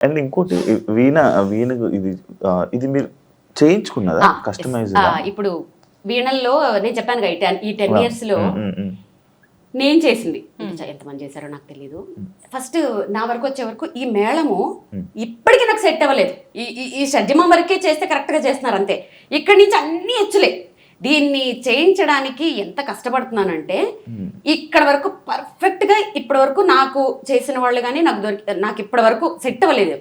And ఇంకోటి వీణ వీణకు ఇది మీరు చేయించుకున్నదా కస్టమైజ్? ఇప్పుడు వీణల్లో నేను చెప్పాను కదా ఈ 10 years లో నేను చేసింది ఎంతమంది చేశారో నాకు తెలియదు. ఫస్ట్ నా వరకు వచ్చే వరకు ఈ మేళము ఇప్పటికీ నాకు సెట్ అవ్వలేదు. ఈ షడ్జమం వరకే చేస్తే కరెక్ట్ గా చేస్తున్నారు అంతే. ఇక్కడి నుంచి అన్ని హెచ్చులే. దీన్ని చేయించడానికి ఎంత కష్టపడుతున్నానంటే ఇక్కడ వరకు పర్ఫెక్ట్ గా ఇప్పటి వరకు నాకు చేసిన వాళ్ళు కానీ నాకు ఇప్పటి వరకు సెట్ అవ్వలేదు.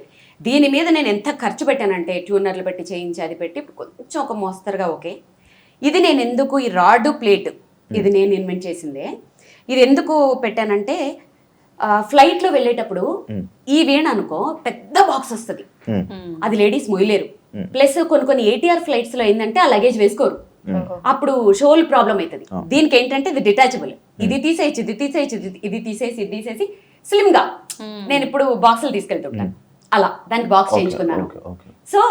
దీని మీద నేను ఎంత ఖర్చు పెట్టానంటే ట్యూనర్లు పెట్టి చేయించి అది పెట్టి కొంచెం ఒక మోస్తరుగా ఓకే. ఇది నేను ఎందుకు ఈ రాడ్ ప్లేట్ ఇది నేను ఇన్వెంట్ చేసిందే. ఇది ఎందుకు పెట్టానంటే ఫ్లైట్లో వెళ్ళేటప్పుడు ఈ వీణ అనుకో పెద్ద బాక్స్ వస్తుంది, అది లేడీస్ మొయ్యలేరు. ప్లస్ కొన్ని ATR ఫ్లైట్స్ లో ఏంటంటే ఆ లగేజ్ వేసుకోరు, అప్పుడు షోల్ ప్రాబ్లం అవుతుంది. దీనికి ఏంటంటే ఇది డిటాచబుల్, ఇది తీసేయచ్చు ఇది తీసేసి స్లిమ్ గా నేను ఇప్పుడు బాక్సులు తీసుకెళ్తుంటాను. అలా దానికి బాక్స్ చేయించుకున్నాను. సో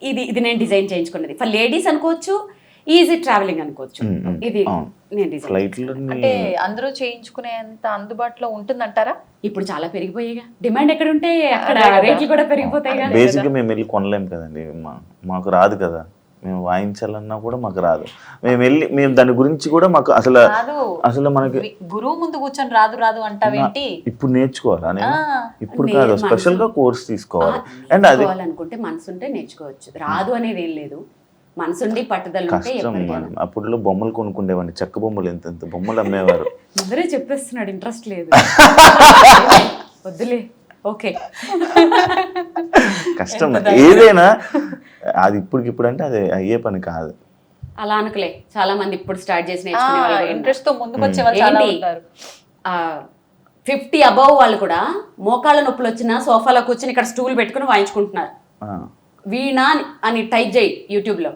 ఇది నేను డిజైన్ చేయించుకున్నది. ఫర్ లేడీస్ అనుకోవచ్చు, ఈజీ ట్రావెలింగ్ అనుకోవచ్చు. ఇది నేను డిజైన్ అంటే అందరూ చేయించుకునేంత అందుబాటులో ఉంటుందంటారా? ఇప్పుడు చాలా పెరిగిపోయాయిగా, డిమాండ్ ఎక్కడ ఉంటే అక్కడ రేట్లు కూడా పెరిగిపోతాయి. బేసిక్ గా మేము వెళ్ళి కొనలేము కదండి, మాకు రాదు కదా, మేము వాయించాలన్నా కూడా మాకు రాదు. మేము దాని గురించి కూడా మాకు అసలు మనకి గురువు ముందు కూర్చొని రాదు అంటావేంటి? ఇప్పుడు నేర్చుకోవాలా? ఇప్పుడు కాదు, స్పెషల్ గా కోర్స్ తీసుకోవాలి. అండ్ అది అనుకుంటే మనసు ఉంటే నేర్చుకోవచ్చు, రాదు అనేది ఏం లేదు. మనసుండి పట్టుదల ఉంటే అప్పుడులో బొమ్మలు కొనుక్కుండేవాడిని, చెక్క బొమ్మలు ఎంత బొమ్మలు అమ్మేవారు. అందరే చెప్పేస్తున్నాడు ఇంట్రెస్ట్ లేదు వద్దులే. ఓకే, కష్టం ఏదైనా అది ఇప్పుడు అంటే అది అయ్యే పని కాదు. అలా అనుకులే, చాలా మంది ఇప్పుడు స్టార్ట్ చేసి ఇంట్రెస్ట్ తో ముందుకు వచ్చే వాళ్ళు చాలా ఉంటారు. 50 above వాళ్ళు కూడా మోకాళ్ళ నొప్పులు వచ్చినా సోఫాలో కూర్చొని ఇక్కడ స్టూల్ పెట్టుకుని వాయించుకుంటున్నారు. వీణ అని టైప్ చేయి యూట్యూబ్ లో,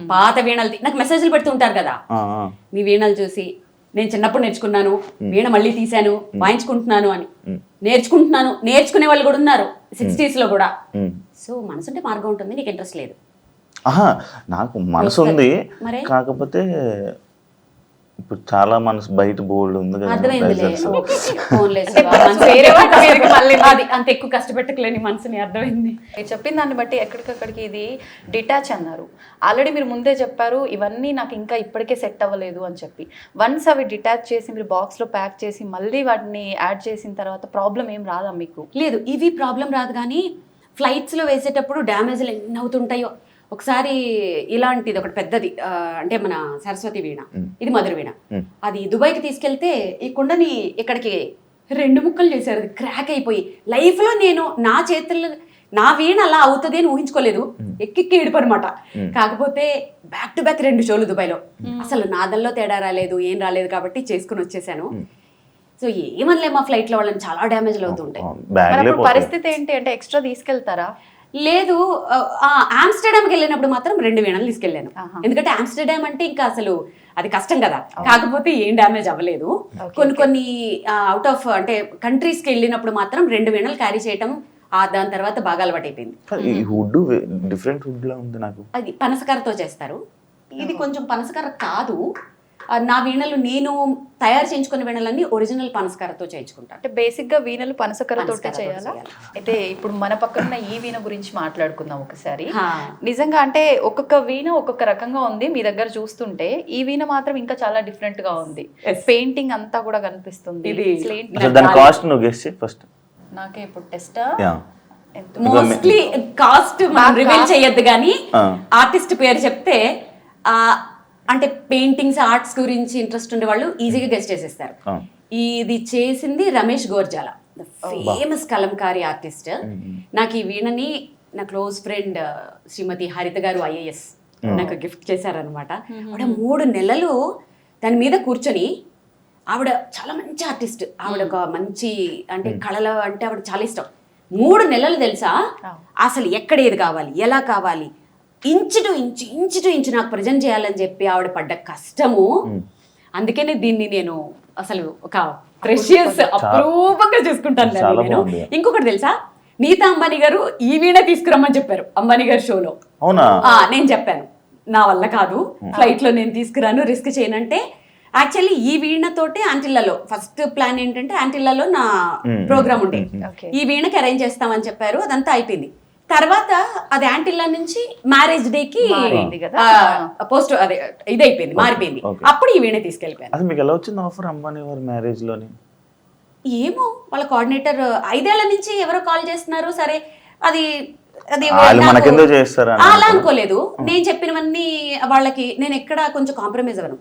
పాత వీణలు నాకు మెసేజ్లు పెడుతుంటారు కదా, మీ వీణలు చూసి నేను చిన్నప్పుడు నేర్చుకున్నాను, వీణ మళ్ళీ తీశాను, వాయించుకుంటున్నాను అని. నేర్చుకునే వాళ్ళు కూడా ఉన్నారు 60s లో కూడా. సో మనసుంటే మార్గం ఉంటుంది, నీకు ఇంట్రెస్ట్ లేదు. నాకు మనసు ఉంది, కాకపోతే ఇప్పుడు చాలా మనసు బయట బోల్డ్ ఉంది కదా. అంత ఎక్కువ కష్టపెట్టకలేని మనసుని అర్థమైంది. మీరు చెప్పిన దాన్ని బట్టి ఎక్కడికక్కడికి ఇది డిటాచ్ అన్నారు. ఆల్రెడీ మీరు ముందే చెప్పారు ఇవన్నీ నాకు ఇంకా ఇప్పటికే సెట్ అవ్వలేదు అని చెప్పి. వన్స్ అవి డిటాచ్ చేసి మీరు బాక్స్లో ప్యాక్ చేసి మళ్ళీ వాటిని యాడ్ చేసిన తర్వాత ప్రాబ్లం ఏం రాదా మీకు? లేదు, ఇవి ప్రాబ్లం రాదు. కానీ ఫ్లైట్స్లో వేసేటప్పుడు డ్యామేజ్లు ఎన్ని అవుతుంటాయో. ఒకసారి ఇలాంటిది ఒకటి పెద్దది, అంటే మన సరస్వతి వీణ, ఇది మధుర వీణ, అది దుబాయ్కి తీసుకెళ్తే ఈ కుండని ఇక్కడికి 2 ముక్కలు చేశారు, అది క్రాక్ అయిపోయి. లైఫ్లో నేను నా చేతుల్లో నా వీణ అలా అవుతుంది అని ఊహించుకోలేదు. ఎక్కి ఏడుపు అనమాట. కాకపోతే బ్యాక్ టు బ్యాక్ 2 షోలు దుబాయ్లో. అసలు నాదల్లో తేడా రాలేదు, ఏం రాలేదు, కాబట్టి చేసుకుని వచ్చేసాను. సో ఏమనలే, మా ఫ్లైట్లో వాళ్ళని చాలా డ్యామేజ్లు అవుతుంటాయి. పరిస్థితి ఏంటి అంటే ఎక్స్ట్రా తీసుకెళ్తారా? లేదు, ఆమ్స్టర్డామ్కి వెళ్ళినప్పుడు మాత్రం 2 వీణలు తీసుకెళ్ళాను. ఎందుకంటే ఆమ్స్టర్డామ్ అంటే ఇంకా అసలు అది కష్టం కదా. కాకపోతే ఏం డ్యామేజ్ అవ్వలేదు. కొన్ని అవుట్ ఆఫ్ అంటే కంట్రీస్కి వెళ్ళినప్పుడు మాత్రం 2 వీణలు క్యారీ చేయటం, దాని తర్వాత బాగా అలవాటు అయిపోయింది. అది పనసకర్రతో చేస్తారు, ఇది కొంచెం పనసకర్ర కాదు. నా వీణలు నేను తయారు చేయించుకున్న వీణలన్నీ ఒరిజినల్ పనసకర్రతో చేయించుకుంటాను. అంటే బేసిక్ గా వీణలు పనసకర్రతో చేయాలా? అయితే ఇప్పుడు మన పక్కన ఈ వీణ గురించి మాట్లాడుకుందాం ఒకసారి. నిజంగా అంటే ఒక్కొక్క వీణ ఒక్కొక్క రకంగా ఉంది. మీ దగ్గర చూస్తుంటే ఈ వీణ మాత్రం ఇంకా చాలా డిఫరెంట్ గా ఉంది. పెయింటింగ్ అంతా కూడా కనిపిస్తుంది. నాకే ఇప్పుడు టెస్ట్ మోస్ట్లీ కాస్ట్ రివీల్ చేయొద్దు కానీ ఆర్టిస్ట్ పేరు చెప్తే అంటే పెయింటింగ్స్ ఆర్ట్స్ గురించి ఇంట్రెస్ట్ ఉండే వాళ్ళు ఈజీగా గెస్ట్ చేసేస్తారు. ఇది చేసింది రమేష్ గోర్జాల, ఫేమస్ కలంకారీ ఆర్టిస్ట్. నాకు ఈ వీణని నా క్లోజ్ ఫ్రెండ్ శ్రీమతి హరిత గారు IAS నాకు గిఫ్ట్ చేశారనమాట. ఆవిడ 3 నెలలు దాని మీద కూర్చొని, ఆవిడ చాలా మంచి ఆర్టిస్ట్, ఆవిడ ఒక మంచి అంటే కళలు అంటే ఆవిడ చాలా ఇష్టం. 3 నెలలు తెలుసా, అసలు ఎక్కడ ఏది కావాలి, ఎలా కావాలి, ఇంచు టు ఇంచు నాకు ప్రజెంట్ చేయాలని చెప్పి ఆవిడ పడ్డ కష్టము. అందుకనే దీన్ని నేను అసలు ఒక ప్రెషియస్ అప్రూపంగా చూసుకుంటాను నేను. ఇంకొకటి తెలుసా, నీతా అంబానీ గారు ఈ వీణ తీసుకురమ్మని చెప్పారు అంబానీ గారి షోలో. నేను చెప్పాను నా వల్ల కాదు, ఫ్లైట్ లో నేను తీసుకురాను, రిస్క్ చేయనంటే యాక్చువల్లీ ఈ వీణతోటే ఆంటిల్లలో ఫస్ట్ ప్లాన్ ఏంటంటే ఆంటిల్లలో నా ప్రోగ్రామ్ ఉండే, ఓకే ఈ వీణకి అరేంజ్ చేస్తామని చెప్పారు, అదంతా అయిపోయింది. తర్వాత అది యాంటిల్లా నుంచి మ్యారేజ్ డేకి మారింది కదా. పోస్ట్ అదే ఇదైపోయింది, మారిపోయింది. Okay. అప్పుడు ఈ వీణ తీసుకెళ్ళిపోయాను. అసలు మీకు ఎలా వచ్చింది ఆఫర్ అంబానీ వారి మ్యారేజ్ లోని? ఏమో వాళ్ళ కోఆర్డినేటర్ 5 ఏళ్ల నుంచి ఎవరో కాల్ చేస్తున్నారు, సరే అది అది వాళ్ళు నాకు- మనకెందుకు చేస్తారా అని అలా అనుకోలేదు. నేను చెప్పినవన్నీ వాళ్ళకి నేను ఎక్కడ కొంచెం కాంప్రమైజ్ అవ్వను.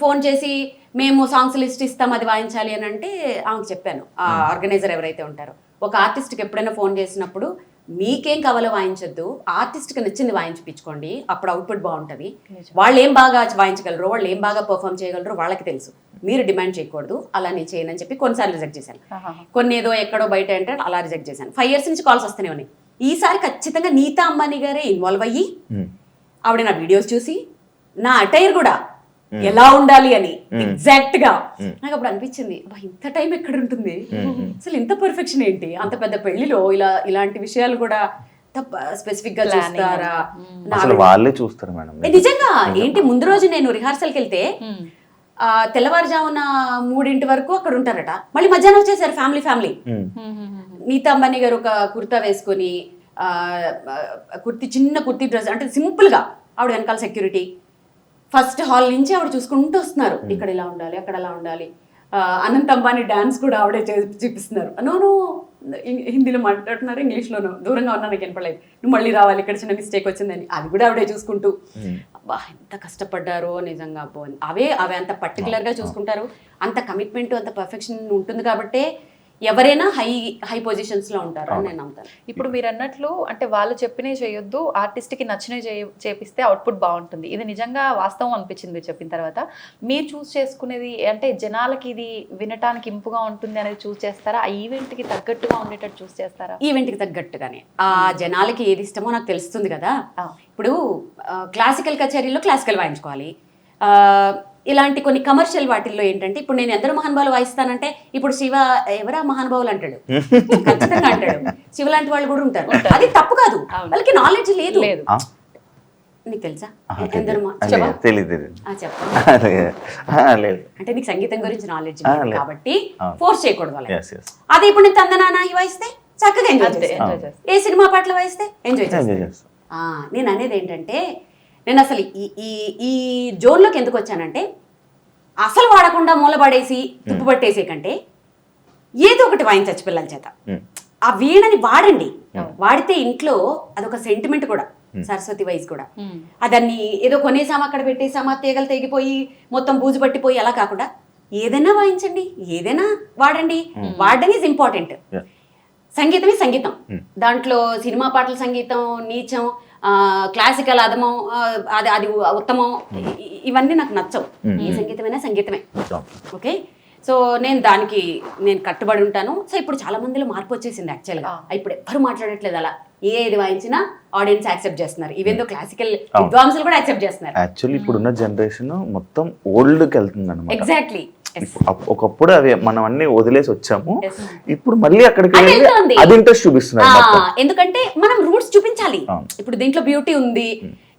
ఫోన్ చేసి మేము సాంగ్స్ లిస్ట్ ఇస్తాం అది వాయించాలి అని అంటే ఆమెకు చెప్పాను, ఆ ఆర్గనైజర్ ఎవరైతే ఉంటారో. ఒక ఆర్టిస్ట్కి ఎప్పుడైనా ఫోన్ చేసినప్పుడు మీకేం కావాలో వాయించొద్దు, ఆర్టిస్ట్కి నచ్చింది వాయించిపించుకోండి, అప్పుడు అవుట్పుట్ బాగుంటుంది. వాళ్ళు ఏం బాగా వాయించగలరు, వాళ్ళు ఏం బాగా పర్ఫామ్ చేయగలరు వాళ్ళకి తెలుసు, మీరు డిమాండ్ చేయకూడదు, అలా నేను చేయనని చెప్పి కొన్నిసార్లు రిజెక్ట్ చేశాను. కొన్ని ఏదో ఎక్కడో బయట అంటే అలా రిజెక్ట్ చేశాను. 5 years నుంచి కాల్స్ వస్తూనే ఉన్నాయి. ఈసారి ఖచ్చితంగా నీతా అంబానీ గారే ఇన్వాల్వ్ అయ్యి ఆవిడ నా వీడియోస్ చూసి నా అటైర్ కూడా ఎలా ఉండాలి అని ఎగ్జాక్ట్ గా నాకు అప్పుడు అనిపించింది, ఇంత టైం ఎక్కడ ఉంటుంది, అసలు ఇంత పర్ఫెక్షన్ ఏంటి, అంత పెద్ద పెళ్లిలో ఇలాంటి విషయాలు కూడా స్పెసిఫిక్ గా చూస్తారా? అసలు వాళ్ళే చూస్తారు మేడం. నిజంగా ఏంటి, ముందు రోజు నేను రిహార్సల్కి వెళ్తే తెల్లవారుజామున 3 వరకు అక్కడ ఉంటారట, మళ్ళీ మధ్యాహ్నం వచ్చేసారు ఫ్యామిలీ. నీతా అంబానీ గారు ఒక కుర్తా వేసుకొని చిన్న కుర్తీ డ్రెస్ అంటే సింపుల్ గా, ఆవిడ వెనకాల సెక్యూరిటీ, ఫస్ట్ హాల్ నుంచి ఆవిడ చూసుకుంటూ వస్తున్నారు, ఇక్కడ ఇలా ఉండాలి అక్కడ అలా ఉండాలి. అనంత్ అంబానీ డాన్స్ కూడా ఆవిడే చూపిస్తున్నారు. నో హిందీలో మాట్లాడుతున్నారు, ఇంగ్లీష్లోనూ దూరంగా ఉన్నా నాకు వినపడలేదు, నువ్వు మళ్ళీ రావాలి ఇక్కడ చిన్న మిస్టేక్ వచ్చిందని, అది కూడా ఆవిడే చూసుకుంటూ. అబ్బా ఎంత కష్టపడ్డారో నిజంగా. అవే అంత పర్టికులర్గా చూసుకుంటారు, అంత కమిట్మెంట్ అంత పర్ఫెక్షన్ ఉంటుంది కాబట్టే ఎవరైనా హై పొజిషన్స్ లో ఉంటారు అని నేను నమ్ముతాను. ఇప్పుడు మీరు అన్నట్లు అంటే వాళ్ళు చెప్పినవి చేయొద్దు, ఆర్టిస్ట్కి నచ్చినవి చేపిస్తే అవుట్పుట్ బాగుంటుంది. ఇది నిజంగా వాస్తవం అనిపించింది మీరు చెప్పిన తర్వాత. మీరు చూస్ చేసుకునేది అంటే జనాలకి ఇది వినటానికి ఇంపుగా ఉంటుంది అనేది చూస్ చేస్తారా, ఆ ఈవెంట్కి తగ్గట్టుగా ఉండేటట్టు చూస్ చేస్తారా? ఈవెంట్కి తగ్గట్టుగానే, ఆ జనాలకి ఏది ఇష్టమో నాకు తెలుస్తుంది కదా. ఇప్పుడు క్లాసికల్ కచేరీలో క్లాసికల్ వాయించుకోవాలి, ఇలాంటి కొన్ని కమర్షియల్ వాటిల్లో ఏంటంటే ఇప్పుడు నేను ఎందరో మహానుభావులు వాయిస్తానంటే ఇప్పుడు శివ ఎవరా మహానుభావులు అంటాడు, ఖచ్చితంగా అంటాడు. శివ లాంటి వాళ్ళు కూడా ఉంటారు, అది తప్పు కాదు, వాళ్ళకి నాలెడ్జ్ లేదు. నీకు తెలుసా అంటే నీకు సంగీతం గురించి నాలెడ్జ్ కాబట్టి ఫోర్స్ చేయకూడదు వాళ్ళకి. అదే ఇప్పుడు నేను తందనానా వాయిస్తే చక్కగా ఎంజాయ్ చేస్తాను, ఏ సినిమా పాటలు వాయిస్తే ఎంజాయ్ చేస్తాను. నేను అనేది ఏంటంటే నేను అసలు ఈ జోన్లోకి ఎందుకు వచ్చానంటే అసలు వాడకుండా మూలపడేసి తుప్పు పట్టేసే కంటే ఏదో ఒకటి వాయించచ్చు పిల్లల చేత. ఆ వీణని వాడండి, వాడితే ఇంట్లో అదొక సెంటిమెంట్ కూడా, సరస్వతి వైజ్ కూడా. దాన్ని ఏదో కొనేసామా అక్కడ పెట్టేసామా తీగలు తెగిపోయి మొత్తం బూజు పట్టిపోయి అలా కాకుండా ఏదైనా వాయించండి, ఏదైనా వాడండి. వాడడం ఈజ్ ఇంపార్టెంట్. సంగీతమే సంగీతం, దాంట్లో సినిమా పాటల సంగీతం నీచం, క్లాసికల్ అదమం, అది ఉత్తమం, ఇవన్నీ నాకు నచ్చవు. ఏ సంగీతమైనా సంగీతమే. ఓకే, సో నేను కట్టుబడి ఉంటాను. సో ఇప్పుడు చాలా మందిలో మార్పు వచ్చేసింది యాక్చువల్గా. ఇప్పుడు ఎవ్వరు మాట్లాడట్లేదు అలా, ఏది వాయించినా ఆడియన్స్ యాక్సెప్ట్ చేస్తున్నారు. ఈవెన్ దో క్లాసికల్ విద్వాంసులు కూడా యాక్సెప్ట్ చేస్తున్నారు. యాక్చువల్లీ ఇప్పుడున్న జనరేషన్ మొత్తం ఓల్డ్కి వెళ్తుంది అన్నమాట. ఎగ్జాక్ట్లీ. ఒకప్పుడు అవి మనం అన్ని వదిలేసి వచ్చాము, ఇప్పుడు మళ్ళీ అక్కడికి అది ఇంట్రెస్ట్ చూపిస్తున్నారు. ఎందుకంటే మనం రూట్స్ చూపించాలి. ఇప్పుడు దీంట్లో బ్యూటీ ఉంది,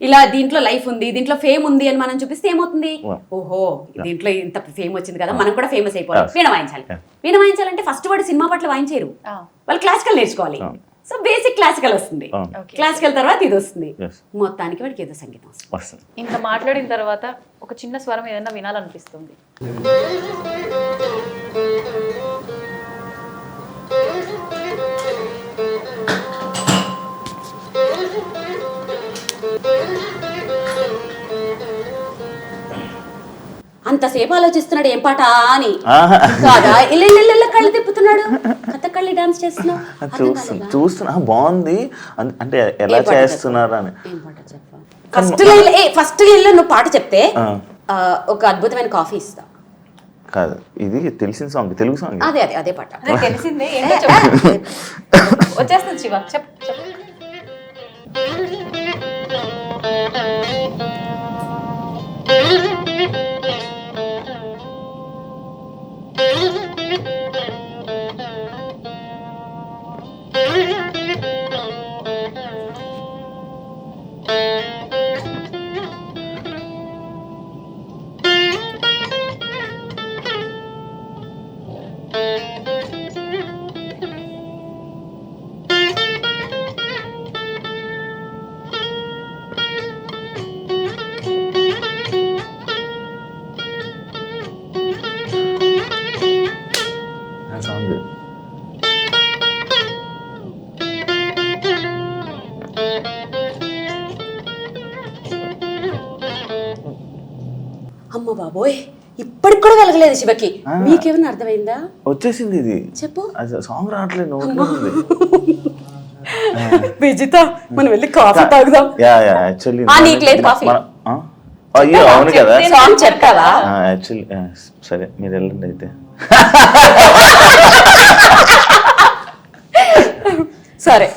ఇలా దీంట్లో లైఫ్ ఉంది, దీంట్లో ఫేమ్ ఉంది అని మనం చూపిస్తే ఏమవుతుంది, ఓహో దీంట్లో ఇంత ఫేమ్ వచ్చింది కదా మనం కూడా ఫేమస్ అయిపోవాలి, వీణ వాయించాలి. వీణ వాయించాలంటే ఫస్ట్ వాడు సినిమా పాటలు వాయించారు, వాళ్ళు క్లాసికల్ నేర్చుకోవాలి. సో బేసిక్ క్లాసికల్ వస్తుంది, క్లాసికల్ తర్వాత ఇది వస్తుంది, మొత్తానికి వాడికి ఏదో సంగీతం వస్తుంది. ఇంత మాట్లాడిన తర్వాత ఒక చిన్న స్వరం ఏదైనా వినాలనిపిస్తుంది. అంతసేపు ఆలోచిస్తున్నాడు ఏం పాట అని కాదా, ఇళ్ళ కళ్ళు తిప్పుతున్నాడు, కథకళి డాన్స్ చేస్తున్నావు చూస్తున్నా బాగుంది అంటే ఎలా చేస్తున్నారు అని. ఫస్ట్ ఇల్లు నువ్వు పాట చెప్తే ఒక అద్భుతమైన కాఫీ ఇస్తా. కాదు ఇది తెలిసిన సాంగ్, తెలుగు సాంగ్. అదే పాట తెలిసిందే, వచ్చేస్తుంది శివ చెప్పు. అమ్మ బాబోయ్ ఇప్పటికి కూడా వెలగలేదు శివకి. మీకేమైనా అర్థమైందా? వచ్చేసింది ఇది. చెప్పు. సాంగ్ రావట్లేదు నోట్లో ఉంది. విజిత మనం వెళ్ళి కాఫీ తాగుదాం. యాక్చువల్లీ నీకు లేదు కాఫీ? అయ్యో అవును కదా. సాంగ్ చెప్పావా? యాక్చువల్లీ సరే మీరు వెళ్ళండి అయితే. సరే